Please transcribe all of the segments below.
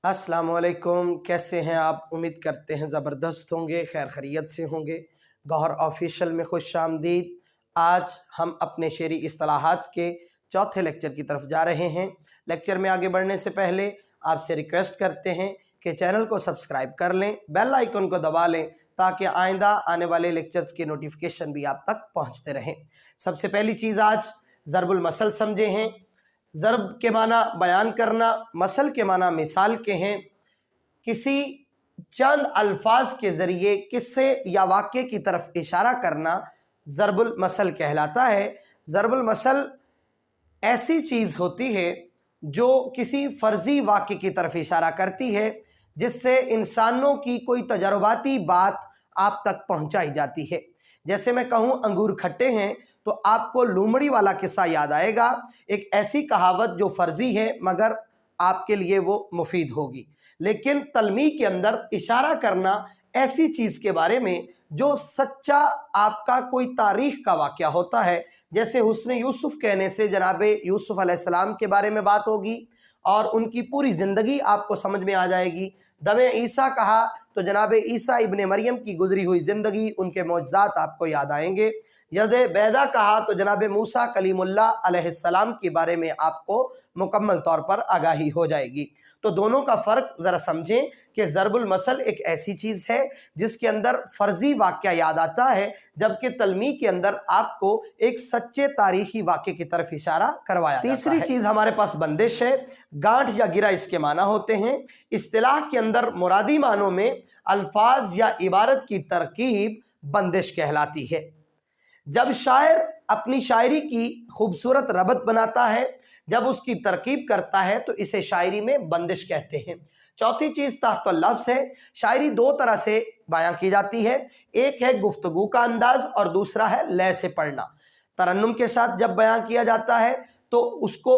अस्सलामुअलैकुम, कैसे हैं आप? उम्मीद करते हैं ज़बरदस्त होंगे, खैर खैरियत से होंगे। गौहर ऑफिशियल में खुश आमदीद। आज हम अपने शेरी इस्तिलाहात के चौथे लेक्चर की तरफ जा रहे हैं। लेक्चर में आगे बढ़ने से पहले आपसे रिक्वेस्ट करते हैं कि चैनल को सब्सक्राइब कर लें, बेल आइकन को दबा लें ताकि आइंदा आने वाले लेक्चर्स की नोटिफिकेशन भी आप तक पहुँचते रहें। सबसे पहली चीज़ आज ज़रबुल मसल समझे हैं। ज़रब के माना बयान करना, मसल के माना मिसाल के हैं। किसी चंद अल्फाज के ज़रिए किस्से या वाक़े की तरफ इशारा करना ज़रबुल मसल कहलाता है। ज़रबुल मसल ऐसी चीज़ होती है जो किसी फ़र्ज़ी वाक़े की तरफ इशारा करती है, जिससे इंसानों की कोई तजर्बाती बात आप तक पहुँचाई जाती है। जैसे मैं कहूँ अंगूर खट्टे हैं तो आपको लूमड़ी वाला किस्सा याद आएगा, एक ऐसी कहावत जो फ़र्ज़ी है मगर आपके लिए वो मुफीद होगी। लेकिन तलमी के अंदर इशारा करना ऐसी चीज़ के बारे में जो सच्चा आपका कोई तारीख़ का वाक़या होता है। जैसे हुस्न यूसुफ़ कहने से जनाब यूसुफ़ अलैहिस्सलाम के बारे में बात होगी और उनकी पूरी ज़िंदगी आपको समझ में आ जाएगी। दमे ईसा कहा तो जनाब ईसा इब्ने मरियम की गुजरी हुई ज़िंदगी, उनके मौजज़ात आपको याद आएंगे। यद बैदा कहा तो जनाब मूसा कलीमुल्लाह अलैहिस्सलाम के बारे में आपको मुकम्मल तौर पर आगाही हो जाएगी। तो दोनों का फ़र्क ज़रा समझें कि ज़रबुल मसल एक ऐसी चीज़ है जिसके अंदर फ़र्ज़ी वाक़या याद आता है, जबकि तलमी के अंदर आपको एक सच्चे तारीख़ी वाक़े की तरफ इशारा करवाया जाता है। तीसरी चीज़ हमारे पास बंदिश है। गांठ या गिरा इसके माना होते हैं। इस्तिलाह के अंदर मुरादी मानों में अल्फाज या इबारत की तरकीब बंदिश कहलाती है। जब शायर अपनी शायरी की खूबसूरत रबत बनाता है, जब उसकी तरकीब करता है तो इसे शायरी में बंदिश कहते हैं। चौथी चीज़ तहतुल लफ्ज़ है। शायरी दो तरह से बयां की जाती है, एक है गुफ्तगू का अंदाज और दूसरा है लय से पढ़ना। तरन्नुम के साथ जब बयां किया जाता है तो उसको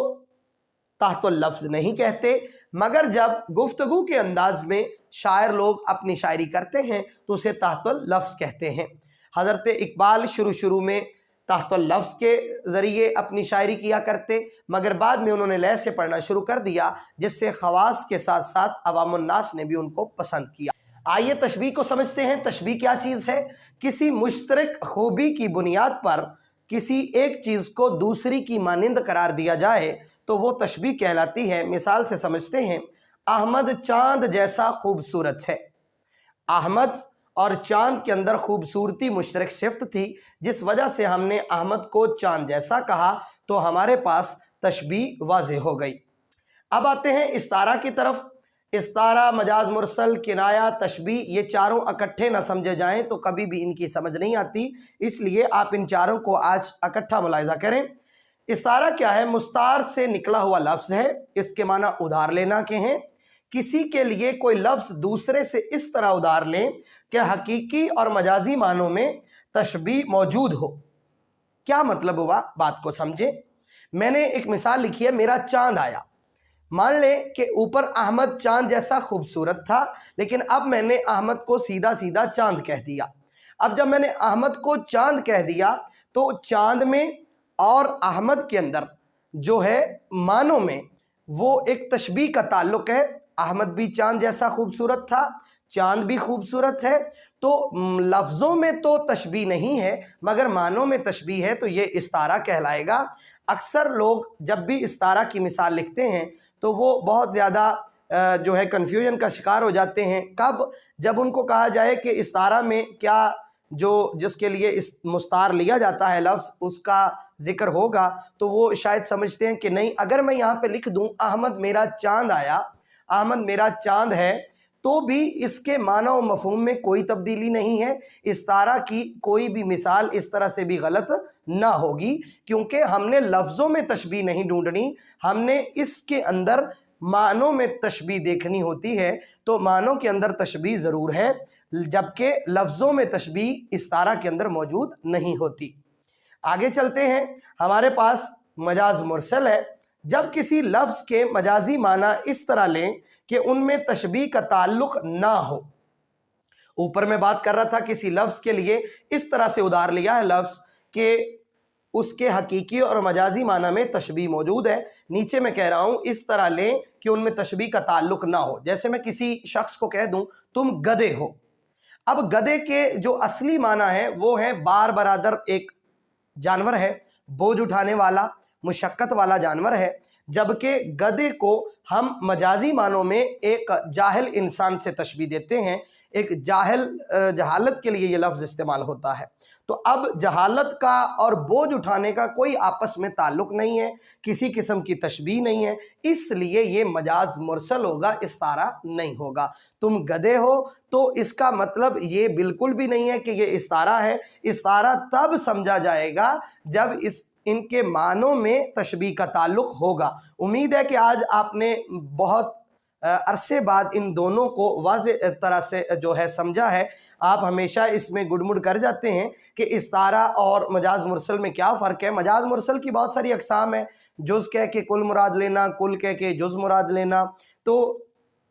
तहतुल लफ्ज़ नहीं कहते, मगर जब गुफ्तगू के अंदाज में शायर लोग अपनी शायरी करते हैं तो उसे तहतुल लफ्ज़ कहते हैं। हज़रत इकबाल शुरू में तहतुल लफ्ज़ के ज़रिए अपनी शायरी किया करते, मगर बाद में उन्होंने लय से पढ़ना शुरू कर दिया, जिससे ख़वास के साथ साथ अवामुन्नास ने भी उनको पसंद किया। आइए तशबीह को समझते हैं। तशबीह क्या चीज़ है? किसी मुश्तरक खूबी की बुनियाद पर किसी एक चीज़ को दूसरी की मानिंद करार दिया जाए तो वो तशबीह कहलाती है। मिसाल से समझते हैं, अहमद चाँद जैसा खूबसूरत है। अहमद और चाँद के अंदर खूबसूरती मुश्तरक सिफ्त थी, जिस वजह से हमने अहमद को चाँद जैसा कहा, तो हमारे पास तशबीह वाज़ेह हो गई। अब आते हैं इस्तारा की तरफ। इस्तारा, मजाज मुरसल, किनाया, तशबीह, ये चारों इकट्ठे ना समझे जाएं तो कभी भी इनकी समझ नहीं आती, इसलिए आप इन चारों को आज इकट्ठा मुलाहिज़ा करें। इस्तारा क्या है? मुस्तार से निकला हुआ लफ्ज़ है। इसके माना उधार लेना के हैं। किसी के लिए कोई लफ्ज़ दूसरे से इस तरह उधार लें कि हकीकी और मजाजी मानों में तशबीह मौजूद हो। क्या मतलब हुआ? बात को समझें। मैंने एक मिसाल लिखी है, मेरा चांद आया। मान लें कि ऊपर अहमद चांद जैसा खूबसूरत था, लेकिन अब मैंने अहमद को सीधा सीधा चांद कह दिया। अब जब मैंने अहमद को चांद कह दिया तो चांद में और अहमद के अंदर जो है मानों में वो एक तशबीह का ताल्लुक है। अहमद भी चांद जैसा खूबसूरत था, चांद भी खूबसूरत है, तो लफ्ज़ों में तो तशबीह नहीं है मगर मानों में तशबीह है, तो ये इस्तारा कहलाएगा। अक्सर लोग जब भी इस्तारा की मिसाल लिखते हैं तो वो बहुत ज़्यादा जो है कन्फ्यूजन का शिकार हो जाते हैं। कब? जब उनको कहा जाए कि इस्तारा में क्या जो जिसके लिए इस मुस्तार लिया जाता है लफ्ज़, उसका ज़िक्र होगा, तो वो शायद समझते हैं कि नहीं, अगर मैं यहाँ पे लिख दूँ अहमद मेरा चांद आया, अहमद मेरा चांद है, तो भी इसके माना और मफ़हूम में कोई तब्दीली नहीं है। इस्तारा की कोई भी मिसाल इस तरह से भी गलत ना होगी, क्योंकि हमने लफ्ज़ों में तशबीह नहीं ढूंढनी, हमने इसके अंदर मानों में तशबीह देखनी होती है। तो मानों के अंदर तशबीह ज़रूर है, जबकि लफ्ज़ों में तशबीह इस्तारा के अंदर मौजूद नहीं होती। आगे चलते हैं। हमारे पास मजाज मुरसल है। जब किसी लफ्ज़ के मजाजी माना इस तरह लें कि उनमें तशबीह का ताल्लुक ना हो। ऊपर मैं बात कर रहा था किसी लफ्ज़ के लिए इस तरह से उधार लिया है लफ्ज़ के اس کے حقیقی اور مجازی معنی میں تشبیہ موجود ہے۔ نیچے میں کہہ رہا ہوں اس طرح لیں کہ ان میں تشبیہ کا تعلق نہ ہو۔ جیسے میں کسی شخص کو کہہ دوں تم گدھے ہو، اب گدھے کے جو اصلی معنی ہے وہ ہے بار برادر، ایک جانور ہے، بوجھ اٹھانے والا، مشقت والا جانور ہے، جبکہ گدھے کو ہم مجازی معنوں میں ایک جاہل انسان سے تشبیہ دیتے ہیں۔ ایک جہالت کے لیے یہ لفظ استعمال ہوتا ہے۔ تو اب جہالت کا اور بوجھ اٹھانے کا کوئی آپس میں تعلق نہیں ہے، کسی قسم کی تشبیہ نہیں ہے، اس لیے یہ مجاز مرسل ہوگا، استعارہ نہیں ہوگا۔ تم گدھے ہو تو اس کا مطلب یہ بالکل بھی نہیں ہے کہ یہ استعارہ ہے۔ استعارہ تب سمجھا جائے گا جب ان کے معنوں میں تشبیہ کا تعلق ہوگا۔ امید ہے کہ آج آپ نے بہت عرصے بعد ان دونوں کو واضح طرح سے جو ہے سمجھا ہے۔ آپ ہمیشہ اس میں گڑمڑ کر جاتے ہیں کہ استعارہ اور مجاز مرسل میں کیا فرق ہے۔ مجاز مرسل کی بہت ساری اقسام ہیں، جز کہہ کے کل مراد لینا، کل کہہ کے جز مراد لینا، تو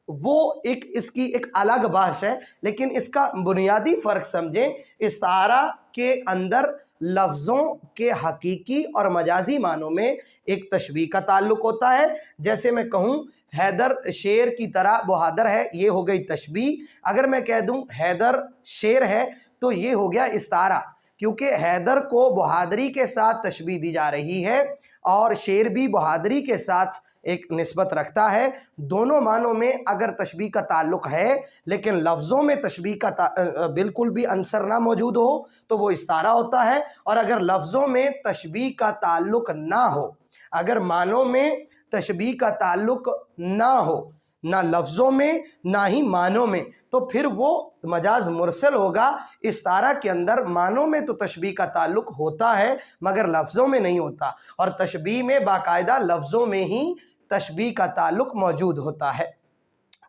وہ اس کی ایک الگ بحث ہے، لیکن اس کا بنیادی فرق سمجھیں۔ استعارہ کے اندر لفظوں کے حقیقی اور مجازی معنوں میں ایک تشبیہ کا تعلق ہوتا ہے۔ جیسے میں کہوں حیدر شیر کی طرح بہادر ہے، یہ ہو گئی تشبیہ۔ اگر میں کہہ دوں حیدر شیر ہے تو یہ ہو گیا استعارہ، کیونکہ حیدر کو بہادری کے ساتھ تشبیہ دی جا رہی ہے اور شیر بھی بہادری کے ساتھ ایک نسبت رکھتا ہے۔ دونوں معنوں میں اگر تشبیہ کا تعلق ہے لیکن لفظوں میں تشبیہ کا بالکل بھی عنصر نہ موجود ہو تو وہ استعارہ ہوتا ہے، اور اگر لفظوں میں تشبیہ کا تعلق نہ ہو، اگر معنوں میں تشبیہ کا تعلق نہ ہو، نہ لفظوں میں نہ ہی معنوں میں، تو پھر وہ مجاز مرسل ہوگا۔ استعارہ کے اندر معنوں میں تو تشبیہ کا تعلق ہوتا ہے مگر لفظوں میں نہیں ہوتا، اور تشبیہ میں باقاعدہ لفظوں میں ہی تشبیہ کا تعلق موجود ہوتا ہے۔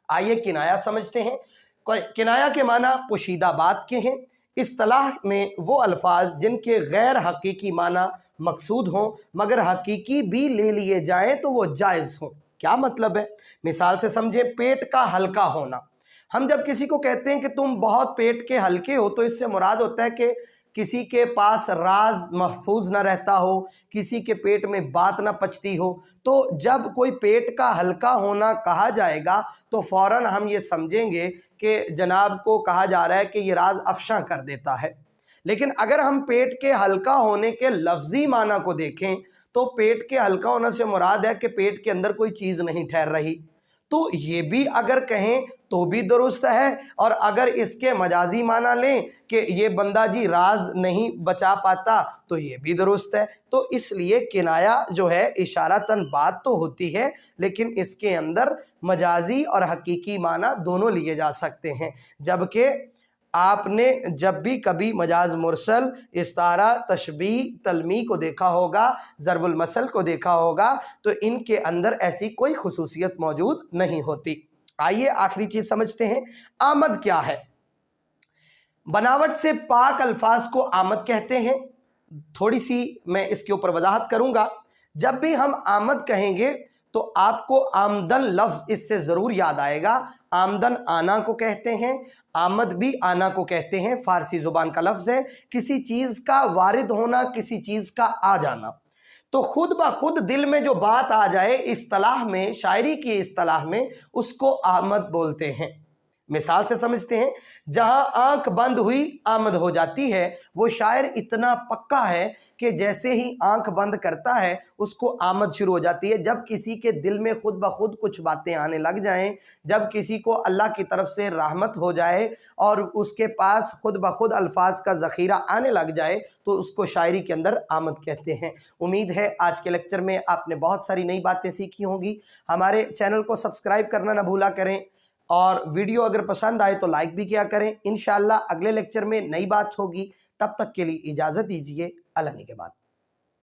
آئیے کنایہ سمجھتے ہیں۔ کنایہ کے معنی پوشیدہ بات کے ہیں۔ اصطلاح میں وہ الفاظ جن کے غیر حقیقی معنی مقصود ہوں مگر حقیقی بھی لے لیے جائیں تو وہ جائز ہوں۔ کیا مطلب ہے؟ مثال سے سمجھیں، پیٹ کا ہلکا ہونا۔ ہم جب کسی کو کہتے ہیں کہ تم بہت پیٹ کے ہلکے ہو تو اس سے مراد ہوتا ہے کہ کسی کے پاس راز محفوظ نہ رہتا ہو، کسی کے پیٹ میں بات نہ پچتی ہو۔ تو جب کوئی پیٹ کا ہلکا ہونا کہا جائے گا تو فوراً ہم یہ سمجھیں گے کہ جناب کو کہا جا رہا ہے کہ یہ راز افشاں کر دیتا ہے۔ لیکن اگر ہم پیٹ کے ہلکا ہونے کے لفظی معنی کو دیکھیں تو پیٹ کے ہلکا ہونے سے مراد ہے کہ پیٹ کے اندر کوئی چیز نہیں ٹھہر رہی، تو یہ بھی اگر کہیں تو بھی درست ہے، اور اگر اس کے مجازی معنی لیں کہ یہ بندہ جی راز نہیں بچا پاتا تو یہ بھی درست ہے۔ تو اس لیے کنایہ جو ہے اشارتاً بات تو ہوتی ہے لیکن اس کے اندر مجازی اور حقیقی معنی دونوں لیے جا سکتے ہیں۔ جبکہ آپ نے جب بھی کبھی مجاز مرسل، استعارہ، تشبیہ، تلمیح کو دیکھا ہوگا، ضرب المثل کو دیکھا ہوگا تو ان کے اندر ایسی کوئی خصوصیت موجود نہیں ہوتی۔ آئیے آخری چیز سمجھتے ہیں، آمد کیا ہے؟ بناوٹ سے پاک الفاظ کو آمد کہتے ہیں۔ تھوڑی سی میں اس کے اوپر وضاحت کروں گا۔ جب بھی ہم آمد کہیں گے تو آپ کو آمدن لفظ اس سے ضرور یاد آئے گا۔ آمدن آنا کو کہتے ہیں، آمد بھی آنا کو کہتے ہیں، فارسی زبان کا لفظ ہے۔ کسی چیز کا وارد ہونا، کسی چیز کا آ جانا، تو خود بخود دل میں جو بات آ جائے، اصطلاح میں، شاعری کی اصطلاح میں اس کو آمد بولتے ہیں۔ مثال سے سمجھتے ہیں، جہاں آنکھ بند ہوئی آمد ہو جاتی ہے۔ وہ شاعر اتنا پکا ہے کہ جیسے ہی آنکھ بند کرتا ہے اس کو آمد شروع ہو جاتی ہے۔ جب کسی کے دل میں خود بخود کچھ باتیں آنے لگ جائیں، جب کسی کو اللہ کی طرف سے رحمت ہو جائے اور اس کے پاس خود بخود الفاظ کا ذخیرہ آنے لگ جائے تو اس کو شاعری کے اندر آمد کہتے ہیں۔ امید ہے آج کے لیکچر میں آپ نے بہت ساری نئی باتیں سیکھی ہوں گی۔ ہمارے چینل کو سبسکرائب کرنا نہ بھولا کریں، اور ویڈیو اگر پسند آئے تو لائک بھی کیا کریں۔ انشاءاللہ اگلے لیکچر میں نئی بات ہوگی، تب تک کے لیے اجازت دیجیے۔ اللہ نے کے بعد